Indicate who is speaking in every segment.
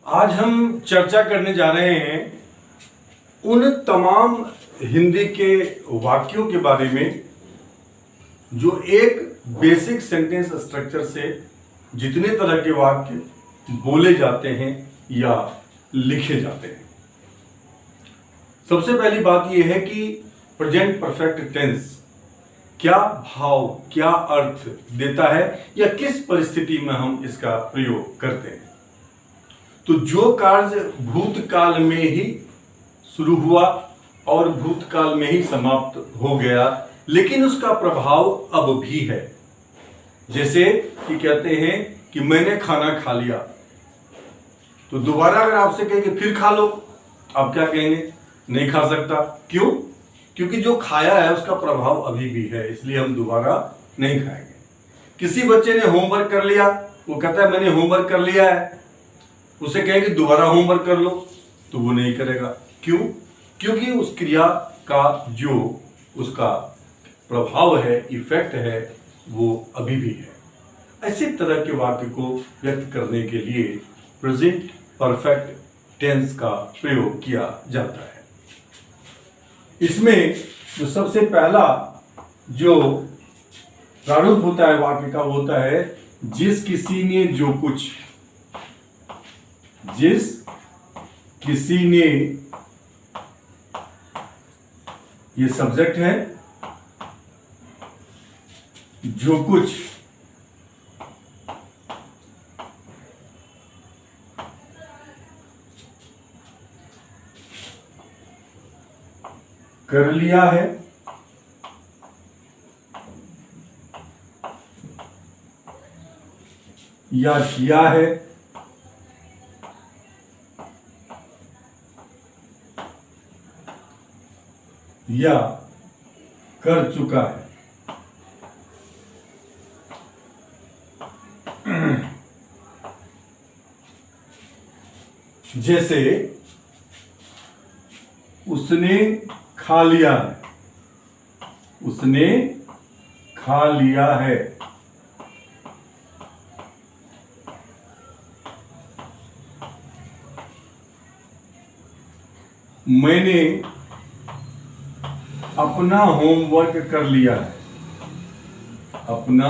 Speaker 1: आज हम चर्चा करने जा रहे हैं उन तमाम हिंदी के वाक्यों के बारे में जो एक बेसिक सेंटेंस स्ट्रक्चर से जितने तरह के वाक्य बोले जाते हैं या लिखे जाते हैं। सबसे पहली बात यह है कि प्रेजेंट परफेक्ट टेंस क्या भाव, क्या अर्थ देता है या किस परिस्थिति में हम इसका प्रयोग करते हैं। तो जो कार्य भूतकाल में ही शुरू हुआ और भूतकाल में ही समाप्त हो गया, लेकिन उसका प्रभाव अब भी है। जैसे कि कहते हैं कि मैंने खाना खा लिया, तो दोबारा अगर आपसे कहेंगे फिर खा लो, आप क्या कहेंगे? नहीं खा सकता। क्यों? क्योंकि जो खाया है उसका प्रभाव अभी भी है, इसलिए हम दोबारा नहीं खाएंगे। किसी बच्चे ने होमवर्क कर लिया, वो कहता है मैंने होमवर्क कर लिया है, उसे कहेंगे दोबारा होमवर्क कर लो, तो वो नहीं करेगा। क्यों? क्योंकि उस क्रिया का जो उसका प्रभाव है, इफेक्ट है, वो अभी भी है। ऐसे तरह के वाक्य को व्यक्त करने के लिए प्रेजेंट परफेक्ट टेंस का प्रयोग किया जाता है। इसमें जो सबसे पहला जो प्रारूप होता है वाक्य का, वो होता है जिस किसी ने जो कुछ। जिस किसी ने, ये सब्जेक्ट है, जो कुछ कर लिया है या किया है, या कर चुका है। जैसे उसने खा लिया है, उसने खा लिया है। मैंने अपना होमवर्क कर लिया है, अपना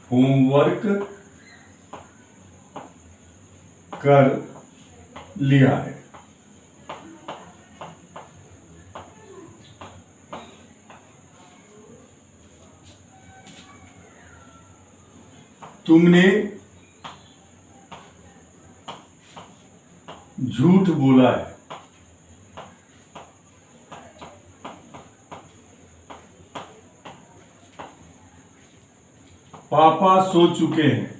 Speaker 1: होमवर्क कर लिया है। तुमने झूठ बोला है, पापा सो चुके हैं।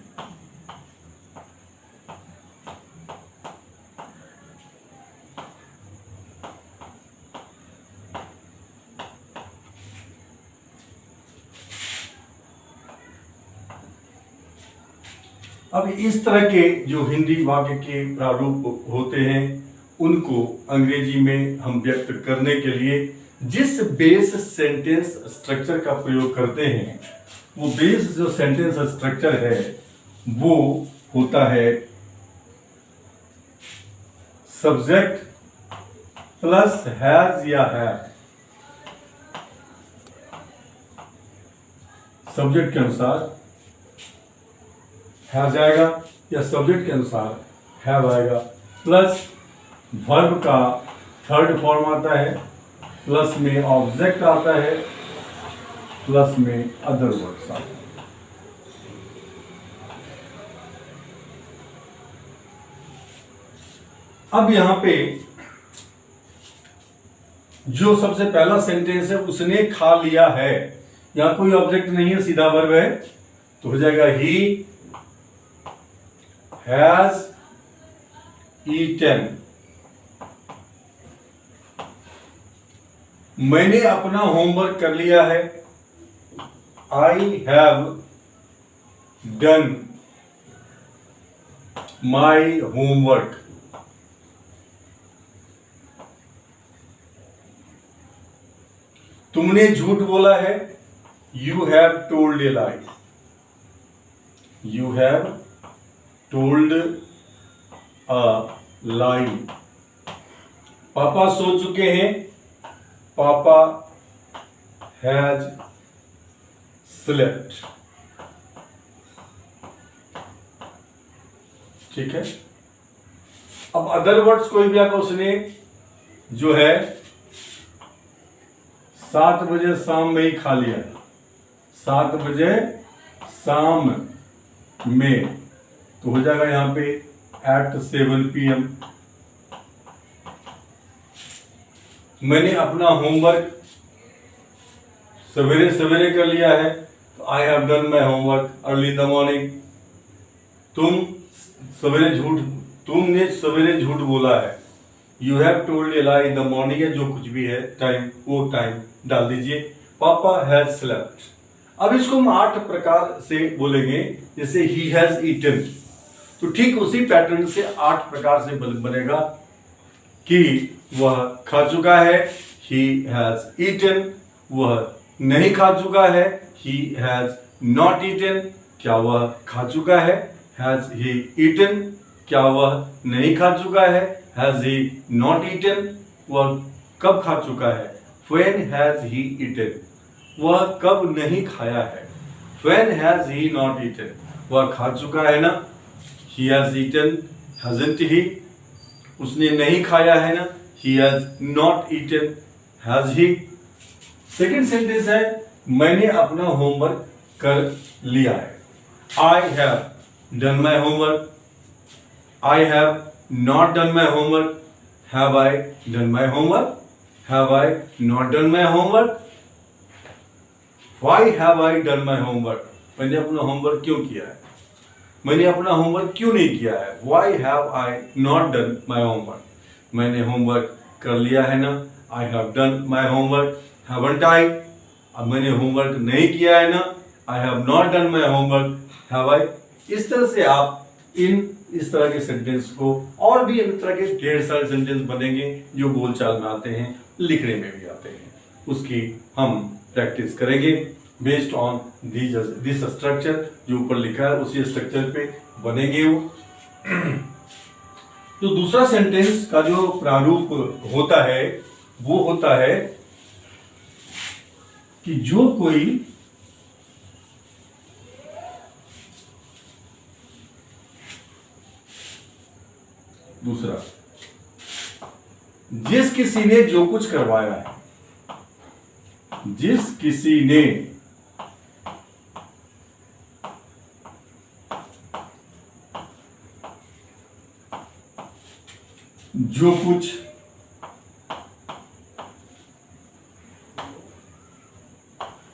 Speaker 1: अब इस तरह के जो हिंदी वाक्य के प्रारूप होते हैं, उनको अंग्रेजी में हम व्यक्त करने के लिए जिस बेस सेंटेंस स्ट्रक्चर का प्रयोग करते हैं, वो बेस जो सेंटेंस स्ट्रक्चर है वो होता है सब्जेक्ट प्लस हैज या है। सब्जेक्ट के अनुसार हैज आएगा या सब्जेक्ट के अनुसार हैव आएगा, प्लस वर्ब का थर्ड फॉर्म आता है, प्लस में ऑब्जेक्ट आता है, प्लस में अदर वर्ड्स आते हैं। अब यहां पे जो सबसे पहला सेंटेंस है, उसने खा लिया है, यहां कोई ऑब्जेक्ट नहीं है, सीधा वर्ब है, तो हो जाएगा ही हैज ईटन। मैंने अपना होमवर्क कर लिया है, I have done my homework. तुमने झूठ बोला है, you have told A lie. You have told a line. पापा सो चुके हैं, पापा हैज स्लेप्ट। ठीक है। अब अदर वर्ड्स कोई भी आपको उसने जो है 7 बजे शाम में ही खा लिया, 7 बजे शाम में, तो हो जाएगा यहां पे एट 7 PM। मैंने अपना होमवर्क सवेरे सवेरे कर लिया है, तो आई have done my homework early in the morning. तुमने सवेरे झूठ बोला है, you have told A lie in the morning, है जो कुछ भी है टाइम, वो टाइम डाल दीजिए। पापा हैज स्लेप्ट। अब इसको हम 8 प्रकार से बोलेंगे, जैसे ही हैज ईटन, तो ठीक उसी पैटर्न से 8 प्रकार से बनेगा कि वह खा चुका है, ही हैज ईटन, वह नहीं खा चुका है, ही हैज नॉट ईटन, क्या वह खा चुका है, हैज ही ईटन, क्या वह नहीं खा चुका है, हैज ही नॉट ईटन, वह कब खा चुका है, व्हेन हैज ही ईटन, वह कब नहीं खाया है, when has he not eaten, वह खा चुका है ना, he has eaten, hasn't he, उसने नहीं खाया है ना, he has not eaten, has he. Second sentence है, मैंने अपना होमवर्क कर लिया है, I have done my homework, I have not done my homework, have I done my homework, have I not done my homework, why have I done my homework, मैंने अपना homework क्यों किया है, मैंने अपना होमवर्क क्यों नहीं किया है, why have I not done my homework, मैंने होमवर्क कर लिया है ना, आई have done my homework, haven't I, अब मैंने होमवर्क नहीं किया है ना, आई have not done my homework, have आई। इस तरह से आप इस तरह के सेंटेंस को, और भी इस तरह के ढेर सारे सेंटेंस बनेंगे जो बोलचाल में आते हैं, लिखने में भी आते हैं, उसकी हम प्रैक्टिस करेंगे बेस्ड ऑन दिस स्ट्रक्चर, जो ऊपर लिखा है उसी स्ट्रक्चर पे बनेंगे वो। तो दूसरा सेंटेंस का जो प्रारूप होता है वो होता है कि जो कोई दूसरा, जिस किसी ने जो कुछ करवाया है, जिस किसी ने जो कुछ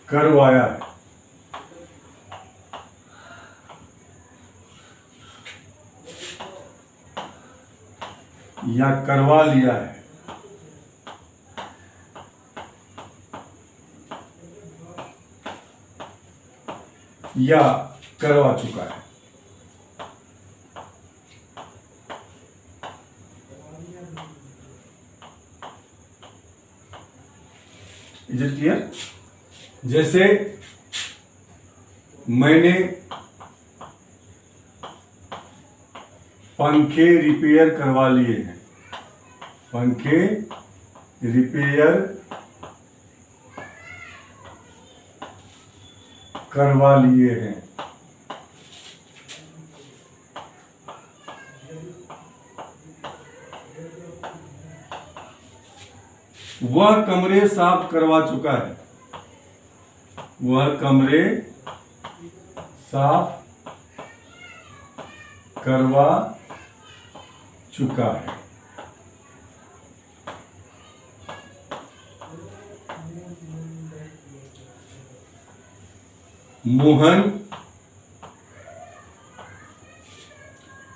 Speaker 1: करवाया है, या करवा लिया है, या करवा चुका है। Is it clear? जैसे मैंने पंखे रिपेयर करवा लिए हैं, पंखे रिपेयर करवा लिए हैं। वह कमरे साफ करवा चुका है, वह कमरे साफ करवा चुका है। मोहन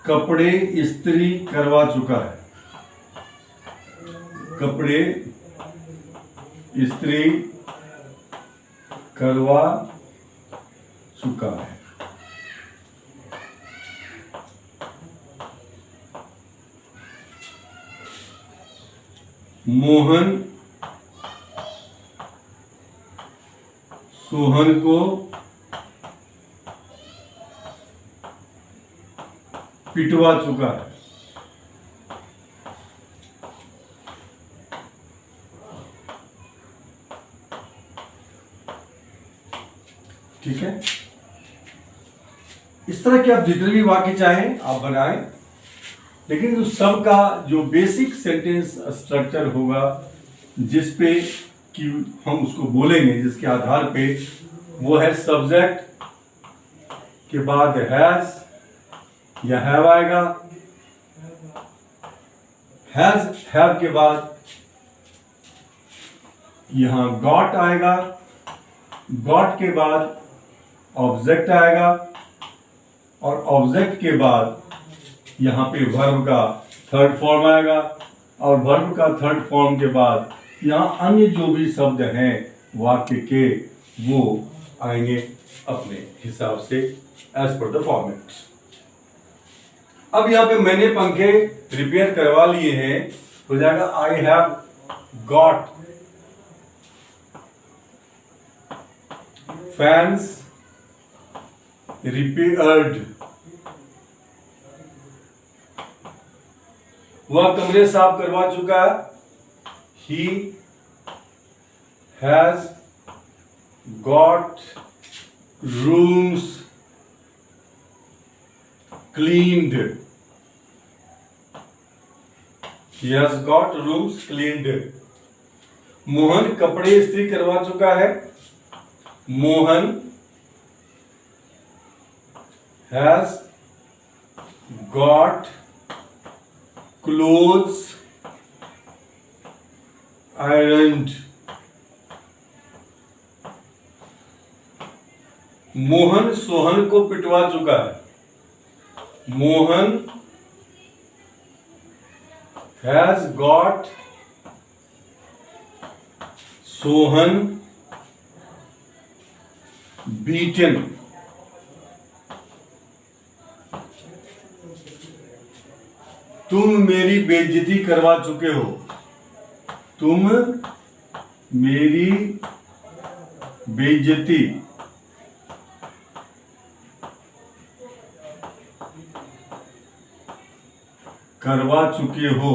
Speaker 1: कपड़े इस्त्री करवा चुका है, कपड़े इस्त्री करवा चुका है। मोहन सोहन को पिटवा चुका है, ठीक है, इस तरह के आप जितने भी वाक्य चाहें आप बनाएं, लेकिन जो सबका जो बेसिक सेंटेंस स्ट्रक्चर होगा जिस पे कि हम उसको बोलेंगे, जिसके आधार पे, वो है सब्जेक्ट के बाद हैज या हैव आएगा, हैव के बाद यहां गॉट आएगा, गॉट के बाद ऑब्जेक्ट आएगा, और ऑब्जेक्ट के बाद यहां पे वर्ब का थर्ड फॉर्म आएगा, और वर्ब का थर्ड फॉर्म के बाद यहां अन्य जो भी शब्द हैं वाक्य के वो आएंगे अपने हिसाब से एज पर द फॉर्मेट। अब यहां पे मैंने पंखे रिपेयर करवा लिए हैं, हो जाएगा I have got fans repaired. वह कमरे साफ करवा चुका है, he has got rooms cleaned, he has got rooms cleaned. Mohan कपड़े इस्त्री करवा चुका है, Mohan has got clothes ironed। Mohan Sohan को पिटवा चुका है, Mohan has got Sohan beaten। तुम मेरी बेइज्जती करवा चुके हो, तुम मेरी बेइज्जती करवा चुके हो।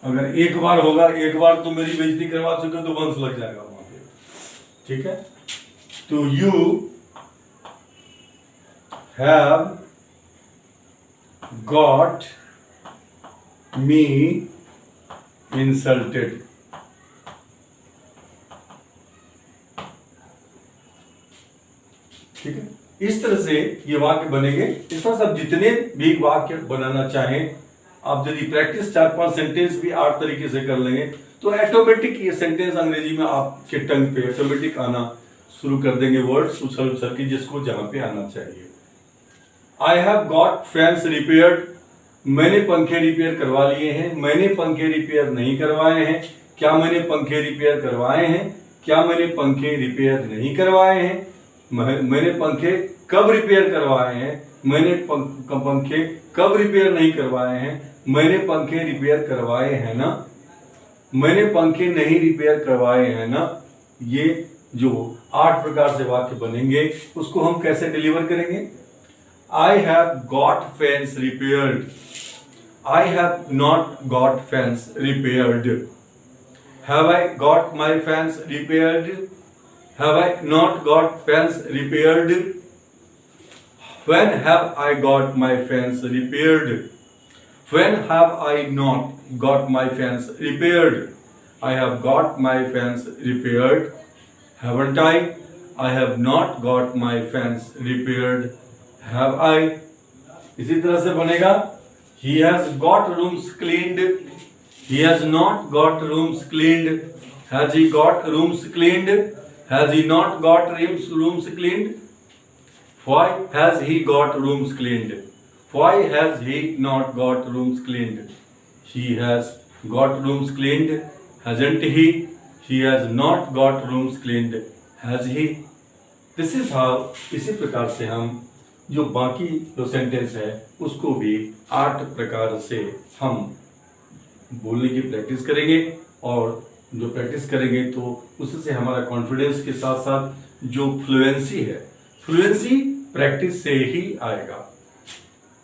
Speaker 1: अगर एक बार होगा, एक बार तुम मेरी बेइज्जती करवा चुके हो तो वंश लग जाएगा वहां पे, ठीक है। तो you have got me insulted। ठीक है, इस तरह से ये वाक्य बनेंगे। इस तरह से आप जितने भी वाक्य बनाना चाहें, आप यदि प्रैक्टिस 4-5 सेंटेंस भी 8 तरीके से कर लेंगे तो ऑटोमेटिक ये सेंटेंस अंग्रेजी में आपके टंग पे ऑटोमेटिक आना शुरू कर देंगे, वर्ड्स उछल उछल के जिसको जहां पे आना चाहिए। आई हैव गॉट फैंस रिपेयर्ड, मैंने पंखे रिपेयर करवा लिए हैं, मैंने पंखे रिपेयर नहीं करवाए हैं, क्या मैंने पंखे रिपेयर करवाए हैं, क्या मैंने पंखे रिपेयर नहीं करवाए हैं, मैंने पंखे कब रिपेयर करवाए हैं, मैंने पंखे कब रिपेयर नहीं करवाए हैं, मैंने पंखे रिपेयर करवाए हैं ना, मैंने पंखे नहीं रिपेयर करवाए हैं ना। ये जो 8 प्रकार से वाक्य बनेंगे उसको हम कैसे डिलीवर करेंगे। I have got fans repaired, I have not got fans repaired, have I got my fans repaired, have I not got fans repaired, when have I got my fans repaired, when have I not got my fans repaired, I have got my fans repaired, haven't I, I have not got my fans repaired, have I। इसी तरह से बनेगा he has got rooms cleaned, he has not got rooms cleaned, has he got rooms cleaned, has he not got rooms cleaned, why has he got rooms cleaned, why has he not got rooms cleaned, he has got rooms cleaned, hasn't he, he has not got rooms cleaned, has he। This is how, इसी प्रकार से हम जो बाकी जो sentence है उसको भी 8 प्रकार से हम बोलने की प्रैक्टिस करेंगे, और जो प्रैक्टिस करेंगे तो उससे हमारा कॉन्फिडेंस के साथ साथ जो फ्लुएंसी है, फ्लुएंसी प्रैक्टिस से ही आएगा।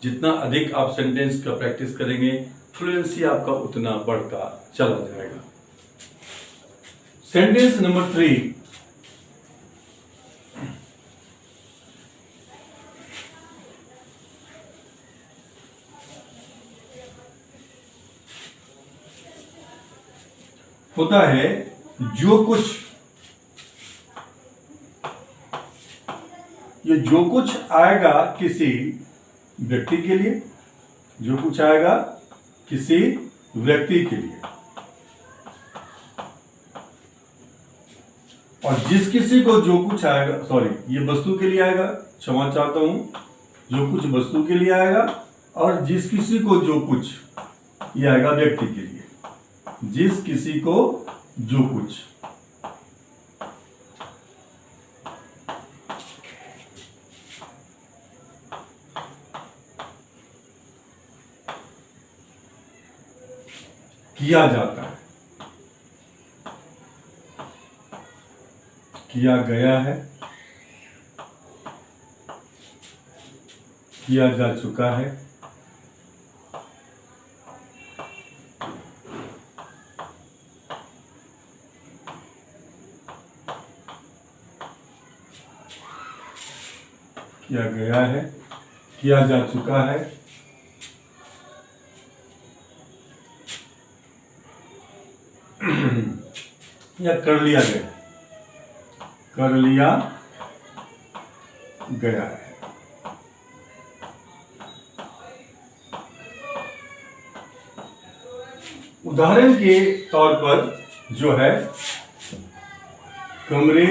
Speaker 1: जितना अधिक आप सेंटेंस का प्रैक्टिस करेंगे फ्लुएंसी आपका उतना बढ़ता चला जाएगा। सेंटेंस नंबर 3, होता है जो कुछ, ये जो कुछ आएगा किसी व्यक्ति के लिए, जो कुछ आएगा किसी व्यक्ति के लिए, और जिस किसी को जो कुछ आएगा, सॉरी ये वस्तु के लिए आएगा, क्षमा चाहता हूं, जो कुछ वस्तु के लिए आएगा, और जिस किसी को जो कुछ, ये आएगा व्यक्ति के लिए, जिस किसी को जो कुछ। किया जाता है, किया गया है, किया जा चुका है, किया गया है, किया जा चुका है, या कर लिया गया, कर लिया गया है। उदाहरण के तौर पर जो है, कमरे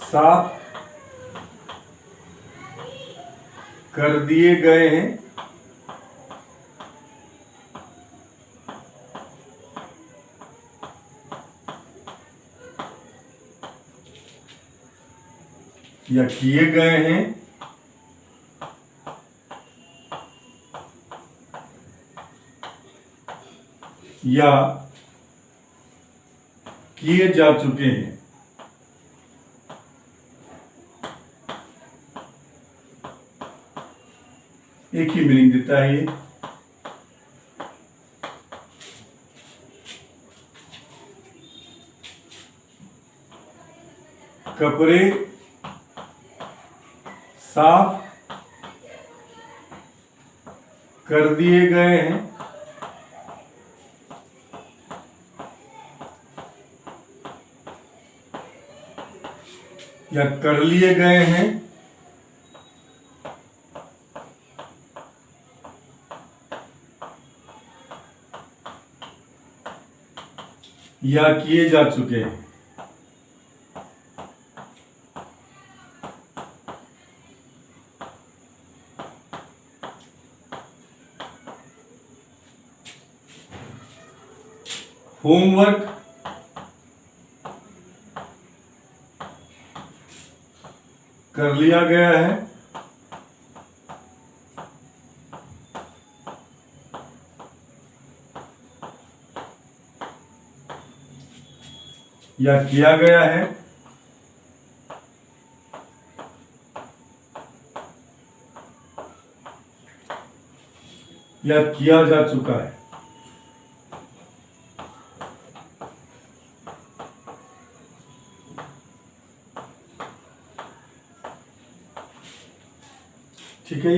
Speaker 1: साफ कर दिए गए हैं, या किए गए हैं, या किए जा चुके हैं। एक ही मीनिंग देता है ये। कपड़े साफ कर दिए गए हैं, या कर लिए गए हैं, या किए जा चुके हैं। होमवर्क कर लिया गया है, या किया गया है, या किया जा चुका है। ठीक है,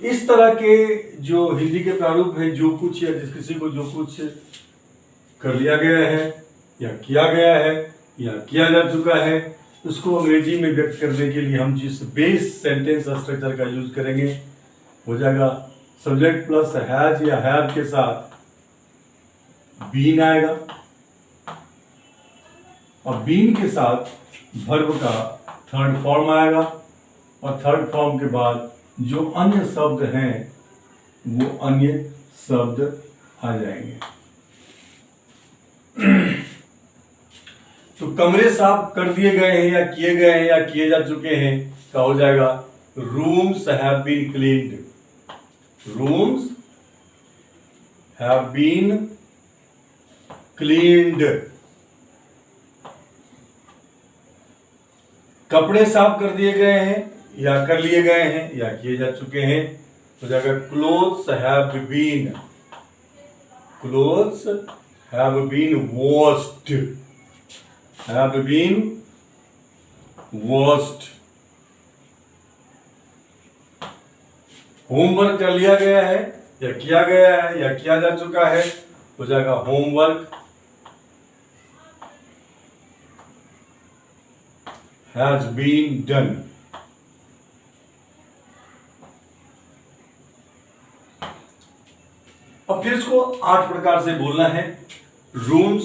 Speaker 1: इस तरह के जो हिंदी के प्रारूप है, जो कुछ या जिस किसी को जो कुछ कर लिया गया है, या किया गया है, या किया जा चुका है, उसको अंग्रेजी में व्यक्त करने के लिए हम जिस बेस सेंटेंस स्ट्रक्चर का यूज करेंगे, हो जाएगा सब्जेक्ट प्लस हैज या हैव के साथ बीन आएगा, और बीन के साथ वर्ब का थर्ड फॉर्म आएगा, और थर्ड फॉर्म के बाद जो अन्य शब्द हैं वो अन्य शब्द आ जाएंगे। तो कमरे साफ कर दिए गए हैं, या किए गए हैं, या किए जा चुके हैं, का हो जाएगा rooms have been cleaned, rooms have been cleaned. कपड़े साफ कर दिए गए हैं, या कर लिए गए हैं, या किए जा चुके हैं, हो जाएगा clothes have been, clothes have been washed, have been washed। Homework कर लिया गया है या किया गया है या किया जा चुका है, हो जाएगा होमवर्क has been done। अब फिर इसको 8 प्रकार से बोलना है। Rooms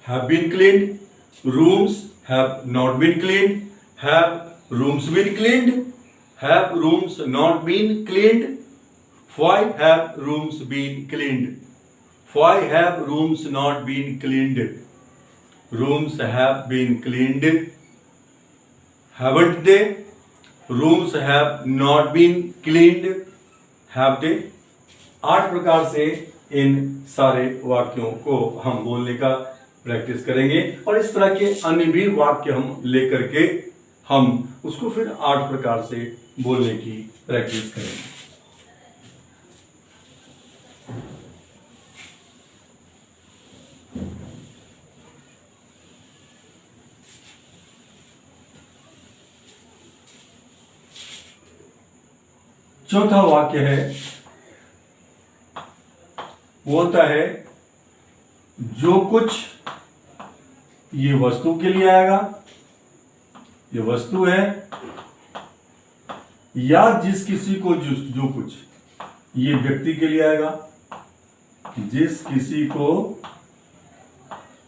Speaker 1: have been cleaned, rooms have not been cleaned, have rooms been cleaned, have rooms not been cleaned, why have rooms been cleaned, why have rooms not been cleaned, rooms have been cleaned, haven't they, rooms have not been cleaned, have they। 8 प्रकार से इन सारे वाक्यों को हम बोलने का practice करेंगे और इस तरह के अन्य भी वाक्य हम लेकर के हम उसको फिर 8 प्रकार से बोलने की प्रैक्टिस करेंगे। चौथा वाक्य है, वो होता है जो कुछ ये वस्तु के लिए आएगा, ये वस्तु है, या जिस किसी को जो कुछ ये व्यक्ति के लिए आएगा, जिस किसी को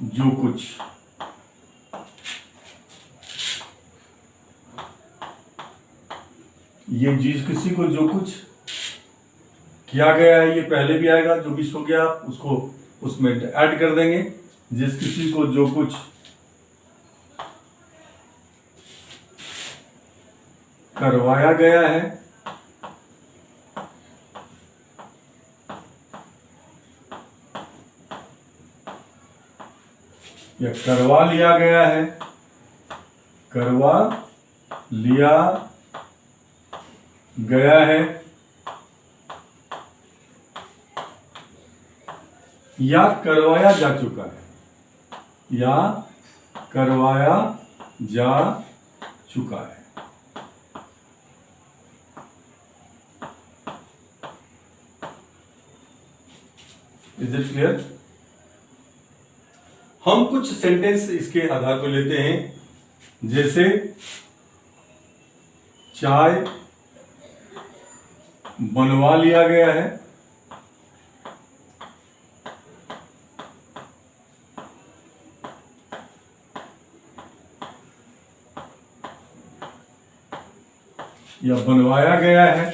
Speaker 1: जो कुछ, ये जिस किसी को जो कुछ किया गया है ये पहले भी आएगा, जो भी सो गया उसको उसमें ऐड कर देंगे। जिस किसी को जो कुछ करवाया गया है, या करवा लिया गया है, करवा लिया गया है, या करवाया जा चुका है, या करवाया जा चुका है। Is it clear? हम कुछ सेंटेंस इसके आधार पर लेते हैं, जैसे चाय बनवा लिया गया है, या बनवाया गया है,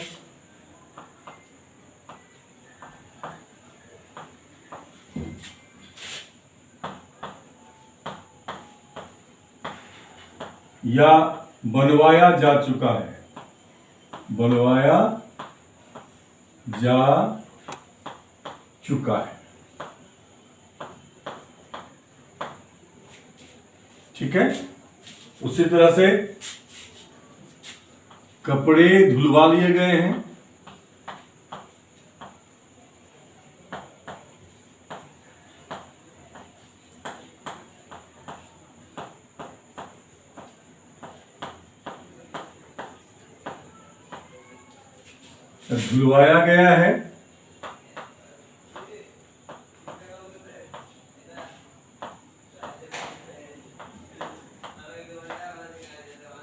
Speaker 1: या बनवाया जा चुका है, बनवाया जा चुका है। ठीक है। उसी तरह से कपड़े धुलवा लिए गए हैं, धुलवाया गया है,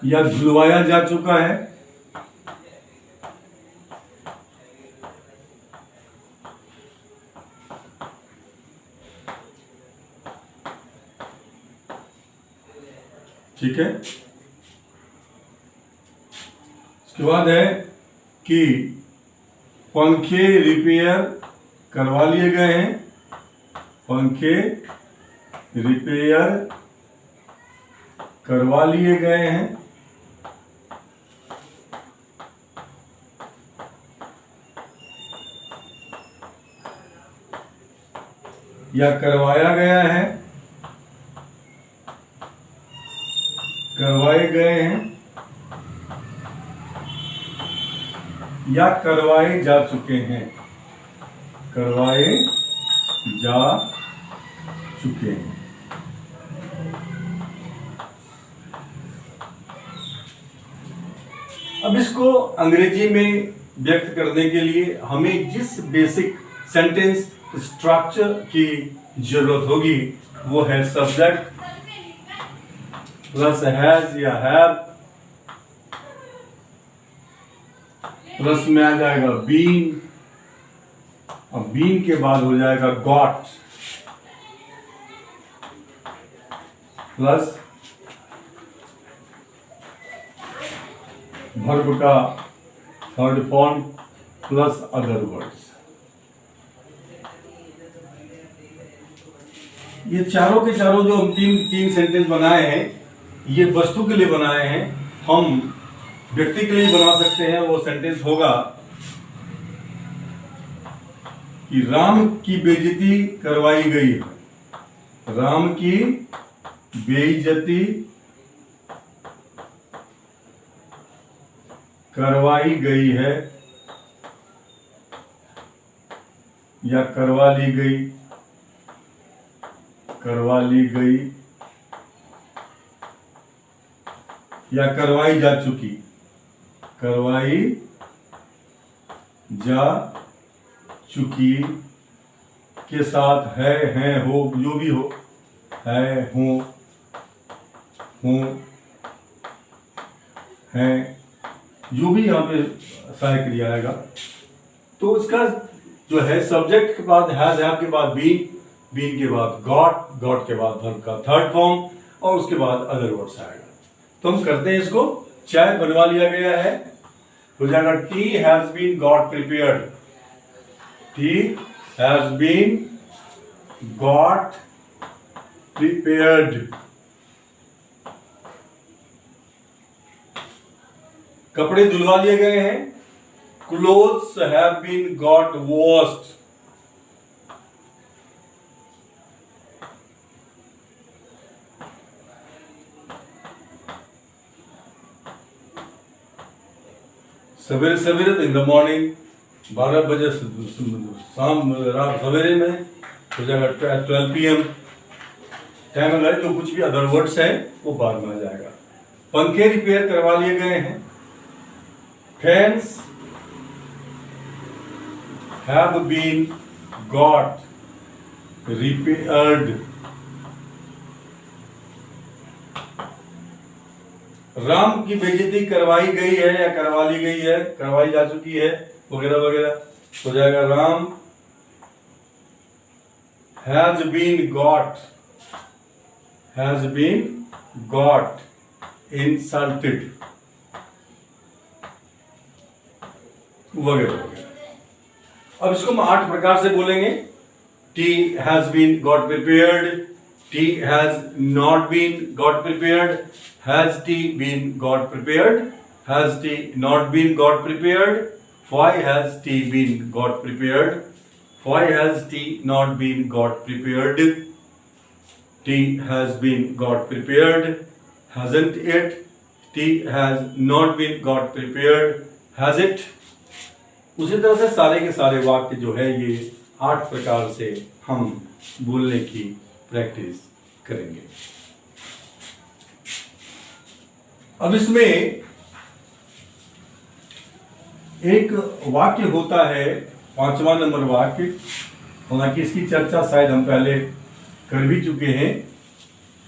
Speaker 1: या धुलवाया जा चुका है, ठीक है। उसके बाद है कि पंखे रिपेयर करवा लिए गए हैं, पंखे रिपेयर करवा लिए गए हैं, या करवाया गया है, करवाए गए हैं, या करवाए जा चुके हैं, करवाए जा चुके हैं। अब इसको अंग्रेजी में व्यक्त करने के लिए हमें जिस बेसिक सेंटेंस स्ट्रक्चर की जरूरत होगी वो है सब्जेक्ट प्लस हैज या हैव, प्लस में आ जाएगा बीन, और बीन के बाद हो जाएगा गॉट, प्लस वर्ब का third form plus other words. ये चारों के चारों जो हम तीन सेंटेंस बनाए हैं ये वस्तु के लिए बनाए हैं। हम व्यक्ति के लिए बना सकते हैं। वो सेंटेंस होगा कि राम की बेइज्जती करवाई गई है। राम की बेइज्जती करवाई गई है या करवा ली गई, करवा ली गई या करवाई जा चुकी, करवाई जा चुकी के साथ है, हैं, हो, जो भी हो, है, हूं, हैं, जो भी यहाँ पे सहायक क्रिया आएगा। तो उसका जो है सब्जेक्ट के बाद हैज, हैव के बाद बीन, बीन के बाद गॉट, गॉट के बाद वर्ब का थर्ड फॉर्म और उसके बाद अदर वर्ड्स आएगा। तो हम करते हैं इसको। चाय बनवा लिया गया है, हो जाएगा tea has been got prepared, tea has been got prepared. कपड़े धुलवा लिए गए हैं, clothes have been got washed. सवेरे सवेरे इन द मॉर्निंग 12 बजे शाम रात सवेरे में हो जाएगा 12 PM टाइम। अगर जो कुछ भी अदर वर्ड्स है वो बाद में आ जाएगा। पंखे रिपेयर करवा लिए गए हैं, fans have been got repaired. Ram की बेइज्जती करवाई गई है या करवा ली गई है, करवाई जा चुकी है, वगैरह वगैरह हो जाएगा। Ram has been got insulted, वगैरह वगैरह। अब इसको हम 8 प्रकार से बोलेंगे। Tea has been got prepared, tea has not been got prepared, has tea been got prepared, has tea not been got prepared, why has tea been got prepared, why has tea not been got prepared, tea has been got prepared, hasn't it, tea has not been got prepared, has it। उसी तरह से सारे के सारे वाक्य जो है ये 8 प्रकार से हम बोलने की प्रैक्टिस करेंगे। अब इसमें एक वाक्य होता है 5वां नंबर वाक्य, हालांकि इसकी चर्चा शायद हम पहले कर भी चुके हैं,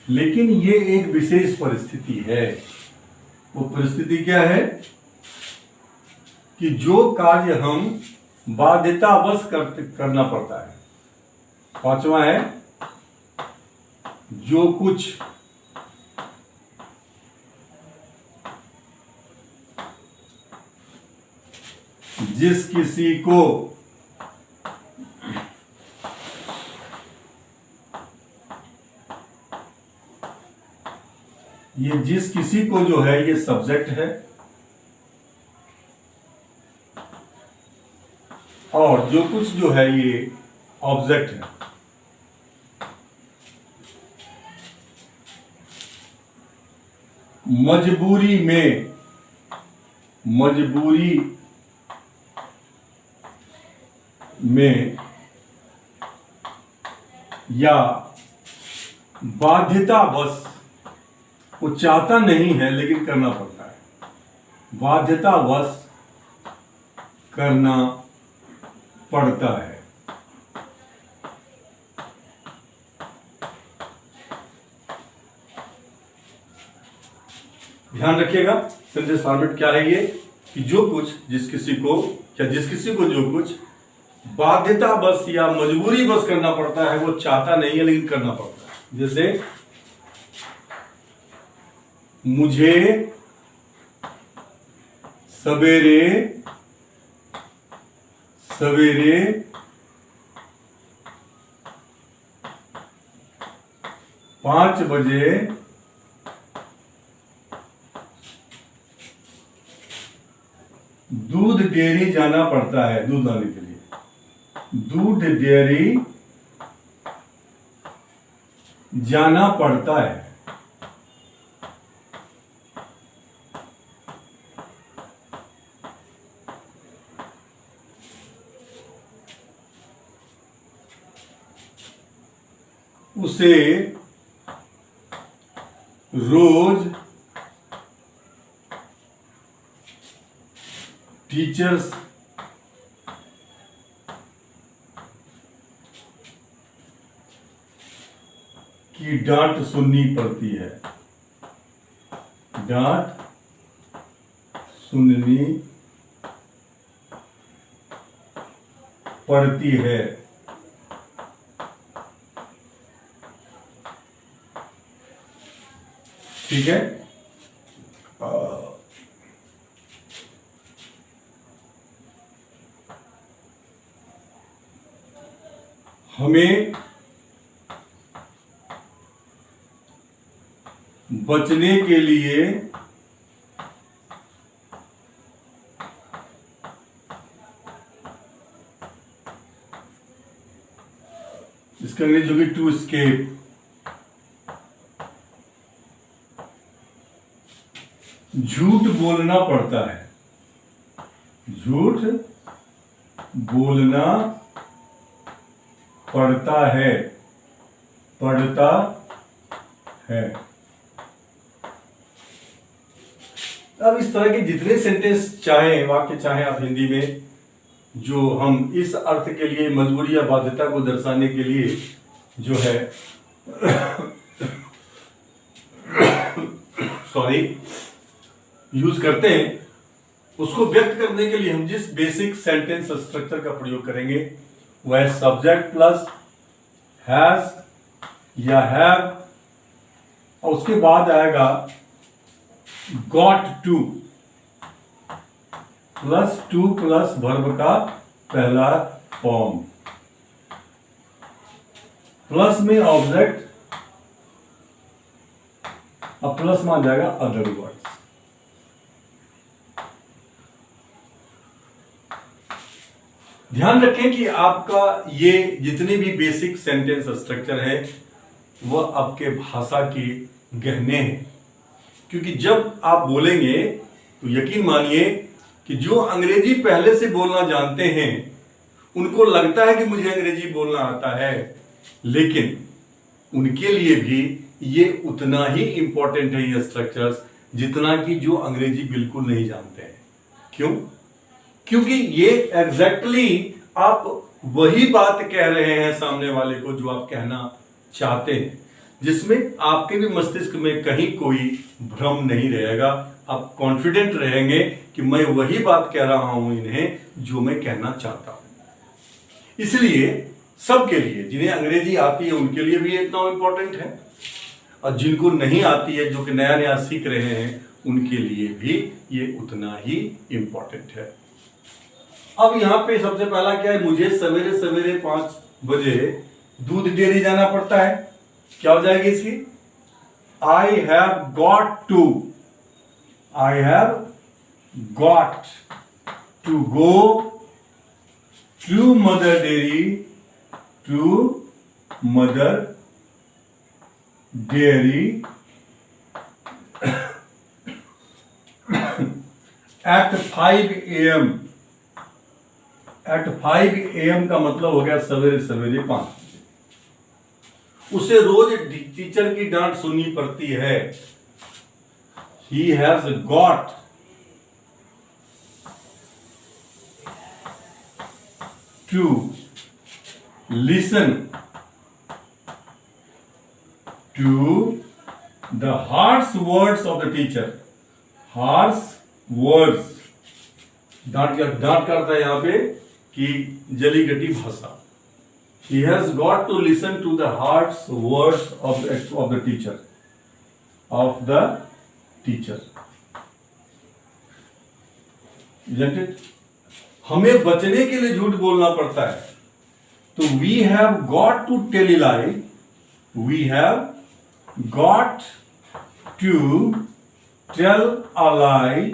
Speaker 1: लेकिन ये एक विशेष परिस्थिति है। वो परिस्थिति क्या है कि जो कार्य हम बाध्यतावश करना पड़ता है। 5वां है जो कुछ जिस किसी को ये जिस किसी को जो है ये सब्जेक्ट है और जो कुछ जो है ये ऑब्जेक्ट है। मजबूरी में या बाध्यतावश, वो चाहता नहीं है लेकिन करना पड़ता है, बाध्यतावश करना पड़ता है। ध्यान रखिएगा सेंटेंस फॉर्मेट क्या है ये, कि जो कुछ जिस किसी को जो कुछ बाध्यतावश या मजबूरी बस करना पड़ता है, वो चाहता नहीं है लेकिन करना पड़ता है। जैसे मुझे सवेरे 5 बजे दूध डेयरी जाना पड़ता है, दूध लाने के लिए दूध डेयरी जाना पड़ता है। उसे रोज टीचर्स की डांट सुननी पड़ती है, डांट सुननी पड़ती है। ठीक है, हमें बचने के लिए इसका अंग्रेजी होगी टू एस्केप, झूठ बोलना पड़ता है, झूठ बोलना पड़ता है, पड़ता है। अब इस तरह के जितने सेंटेंस चाहें, वाक्य चाहें आप हिंदी में, जो हम इस अर्थ के लिए मजबूरी या बाध्यता को दर्शाने के लिए जो है यूज करते हैं, उसको व्यक्त करने के लिए हम जिस बेसिक सेंटेंस स्ट्रक्चर का प्रयोग करेंगे वह है सब्जेक्ट प्लस हैज या हैव, और उसके बाद आएगा गॉट टू प्लस वर्ब का पहला फॉर्म, प्लस में ऑब्जेक्ट और प्लस में आ जाएगा अदर वर्ड्स। ध्यान रखें कि आपका ये जितने भी बेसिक सेंटेंस स्ट्रक्चर है वह आपके भाषा के गहने हैं, क्योंकि जब आप बोलेंगे तो यकीन मानिए कि जो अंग्रेजी पहले से बोलना जानते हैं उनको लगता है कि मुझे अंग्रेजी बोलना आता है, लेकिन उनके लिए भी ये उतना ही इंपॉर्टेंट है ये स्ट्रक्चर्स जितना कि जो अंग्रेजी बिल्कुल नहीं जानते हैं। क्यों? क्योंकि ये एग्जैक्टली आप वही बात कह रहे हैं सामने वाले को जो आप कहना चाहते हैं, जिसमें आपके भी मस्तिष्क में कहीं कोई भ्रम नहीं रहेगा। आप कॉन्फिडेंट रहेंगे कि मैं वही बात कह रहा हूं इन्हें जो मैं कहना चाहता हूं। इसलिए सबके लिए, जिन्हें अंग्रेजी आती है उनके लिए भी इतना इंपॉर्टेंट है, और जिनको नहीं आती है, जो कि नया नया सीख रहे हैं, उनके लिए भी ये उतना ही इंपॉर्टेंट है। अब यहां पे सबसे पहला क्या है, मुझे सवेरे सवेरे 5 बजे दूध डेयरी जाना पड़ता है। क्या हो जाएगी इसकी? I have got to go to Mother Dairy at 5 AM। At 5 AM का मतलब हो गया सवेरे सवेरे 5 बजे। उसे रोज टीचर की डांट सुननी पड़ती है। He has got to listen to the harsh words of the teacher. Harsh words, डांट का अर्थ है यहां पे कि जली गटी भाषा। He has got to listen to the harsh words of the teacher, isn't it? हमें बचने के लिए झूठ बोलना पड़ता है। तो we have got to tell a lie. We have got to tell a lie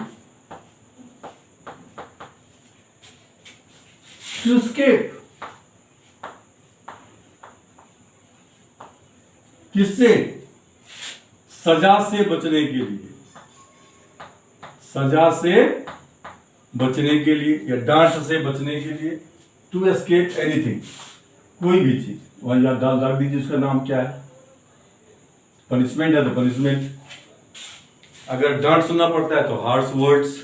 Speaker 1: to escape. किससे? सजा से बचने के लिए, सजा से बचने के लिए या डांट से बचने के लिए। टू एस्केप एनीथिंग, कोई भी चीज। वहां याद डाल दीजिए उसका नाम क्या है। पनिशमेंट है तो पनिशमेंट, अगर डांट सुनना पड़ता है तो हार्श वर्ड्स,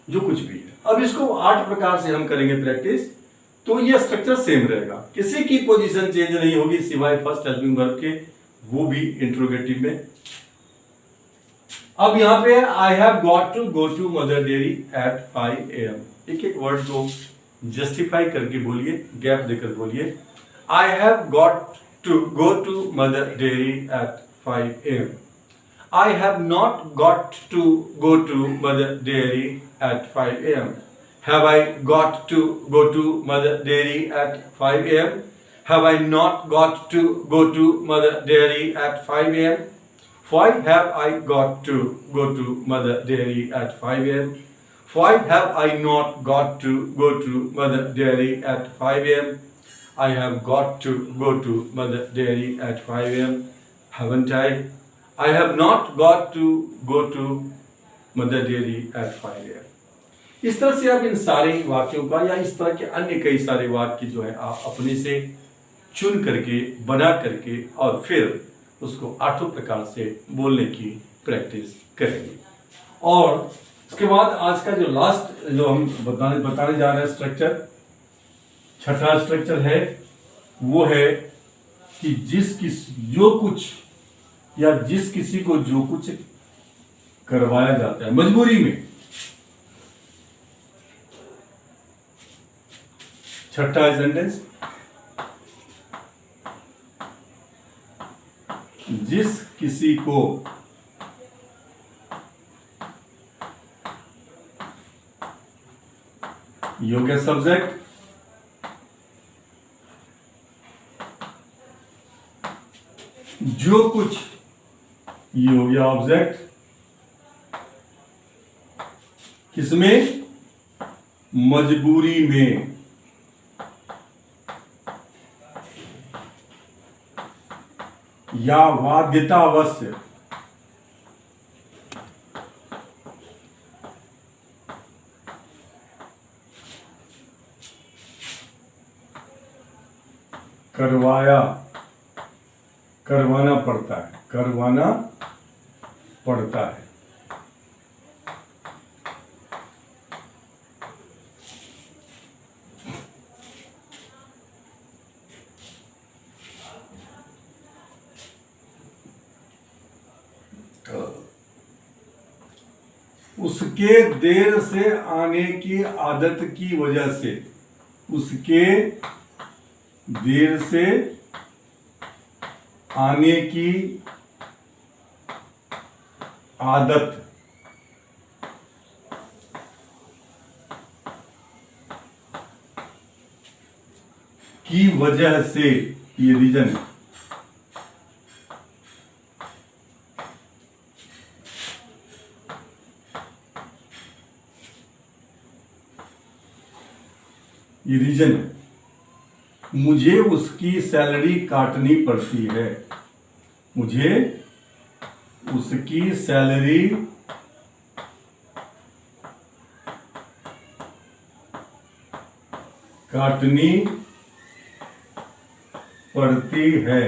Speaker 1: जो कुछ भी है। अब इसको 8 प्रकार से हम करेंगे प्रैक्टिस, तो ये स्ट्रक्चर सेम रहेगा, किसी की पोजीशन चेंज नहीं होगी सिवाय फर्स्ट हेल्पिंग वर्ब के, वो भी इंट्रोगेटिव में। अब यहां पे I have got to go to Mother Dairy at 5 AM। एक एक वर्ड को जस्टिफाई करके बोलिए, गैप देकर बोलिए। I have got to go to Mother Dairy at 5 AM। I have not got to go to Mother Dairy at 5 AM। Have I got to go to mother dairy at 5 AM? Have I not got to go to mother dairy at 5 AM? Why have I got to go to mother dairy at 5 AM? Why have I not got to go to mother dairy at 5 AM? I have got to go to mother dairy at 5 AM. Haven't I? I have not got to go to mother dairy at 5 AM. इस तरह से आप इन सारे वाक्यों का या इस तरह के अन्य कई सारे वाक्य जो है आप अपने से चुन करके, बना करके और फिर उसको 8 प्रकार से बोलने की प्रैक्टिस करेंगे। और उसके बाद आज का जो लास्ट जो हम बताने जा रहे हैं स्ट्रक्चर, छठा स्ट्रक्चर है, वो है कि जो कुछ या जिस किसी को जो कुछ करवाया जाता है मजबूरी में। छठा सेंटेंस, जिस किसी को योग्य सब्जेक्ट, जो कुछ योग्य ऑब्जेक्ट, किसमें? मजबूरी में, या बाध्यतावश्य, करवाना पड़ता है। उसके देर से आने की आदत की वजह से, उसके देर से आने की आदत की वजह से, ये रीजन है। ये रीजन है, मुझे उसकी सैलरी काटनी पड़ती है, मुझे उसकी सैलरी काटनी पड़ती है,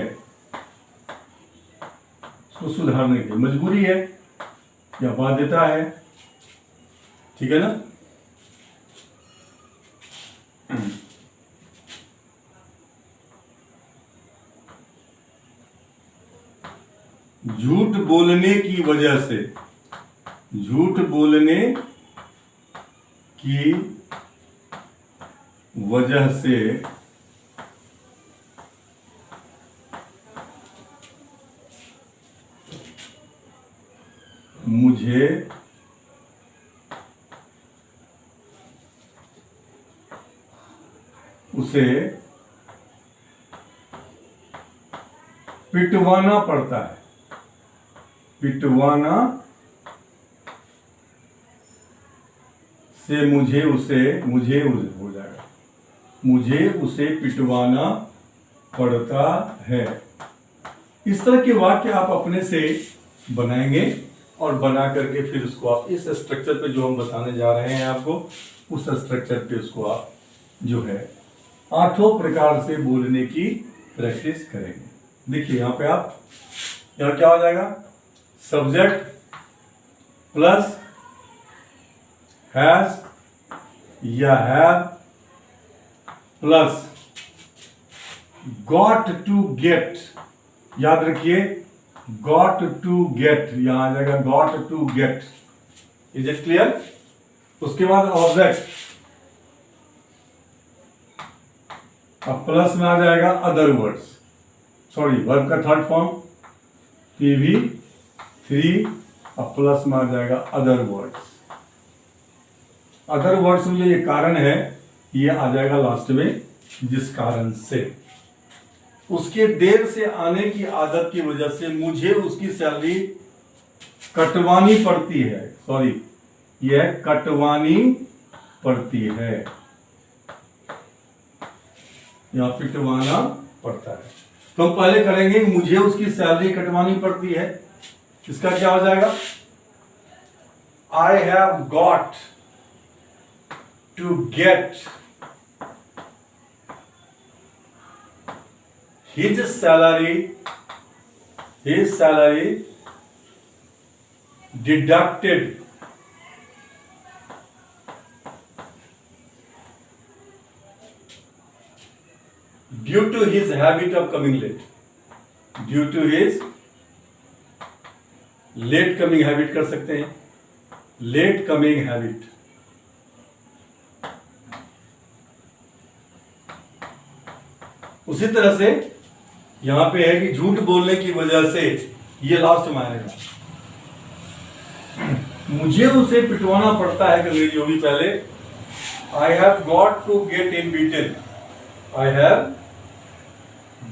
Speaker 1: उसको सुधारने की मजबूरी है या बाध्यता है, ठीक है ना। झूठ बोलने की वजह से, झूठ बोलने की वजह से मुझे उसे पिटवाना पड़ता है, पिटवाना से मुझे उसे हो जाएगा, मुझे उसे पिटवाना पड़ता है। इस तरह के वाक्य आप अपने से बनाएंगे और बना करके फिर उसको आप इस स्ट्रक्चर पे जो हम बताने जा रहे हैं आपको, उस स्ट्रक्चर पे उसको आप जो है 8 प्रकार से बोलने की प्रैक्टिस करेंगे। देखिए यहाँ पे आप, यहाँ क्या हो जाएगा, सब्जेक्ट प्लस हैज या have plus got to get, याद रखिए गॉट टू गेट, यहां आ जाएगा got to get, is it clear. उसके बाद ऑब्जेक्ट, अब प्लस में आ जाएगा अदर वर्ड्स, सॉरी वर्ब का थर्ड फॉर्म PV3, अब प्लस में आ जाएगा अदर वर्ड्स। अदर वर्ड्स में जो ये कारण है ये आ जाएगा लास्ट में, जिस कारण से, उसके देर से आने की आदत की वजह से मुझे उसकी सैलरी कटवानी पड़ती है, सॉरी यह कटवानी पड़ती है या पिटवाना पड़ता है। तो हम पहले करेंगे मुझे उसकी सैलरी कटवानी पड़ती है, इसका क्या हो जाएगा, I have got to get his salary deducted due to his habit of coming late, due to his late coming habit कर सकते हैं, late coming habit। उसी तरह से यहां पे है कि झूठ बोलने की वजह से, ये लास्ट में आएगा, मुझे उसे पिटवाना पड़ता है, अंग्रेजी होगी पहले, I have got to get him beaten, I have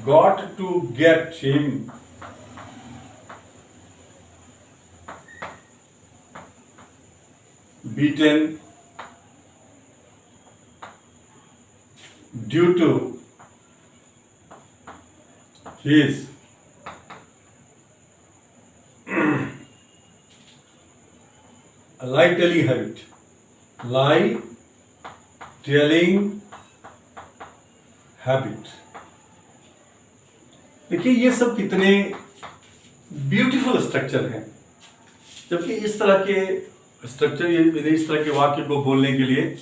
Speaker 1: got to get him beaten due to his lie telling habit, lie telling habit। देखिए ये सब कितने ब्यूटीफुल स्ट्रक्चर हैं, जबकि इस तरह के स्ट्रक्चर, इस तरह के वाक्य को बोलने के लिए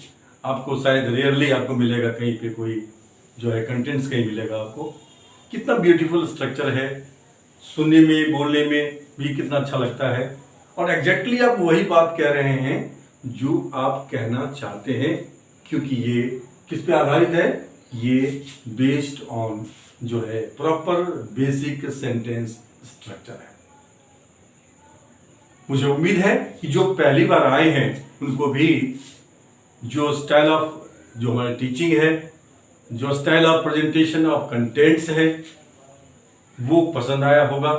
Speaker 1: आपको शायद रेयरली आपको मिलेगा, कहीं पे कोई जो है कंटेंट्स कहीं मिलेगा आपको। कितना ब्यूटीफुल स्ट्रक्चर है, सुनने में बोलने में भी कितना अच्छा लगता है, और एग्जैक्टली आप वही बात कह रहे हैं जो आप कहना चाहते हैं, क्योंकि ये किस पे आधारित है, ये बेस्ड ऑन जो है प्रॉपर बेसिक सेंटेंस स्ट्रक्चर है। मुझे उम्मीद है कि जो पहली बार आए हैं उनको भी जो स्टाइल ऑफ जो हमारी टीचिंग है, जो style of presentation of contents है, वो पसंद आया होगा,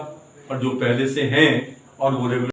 Speaker 1: और जो पहले से हैं और वो रेगुलर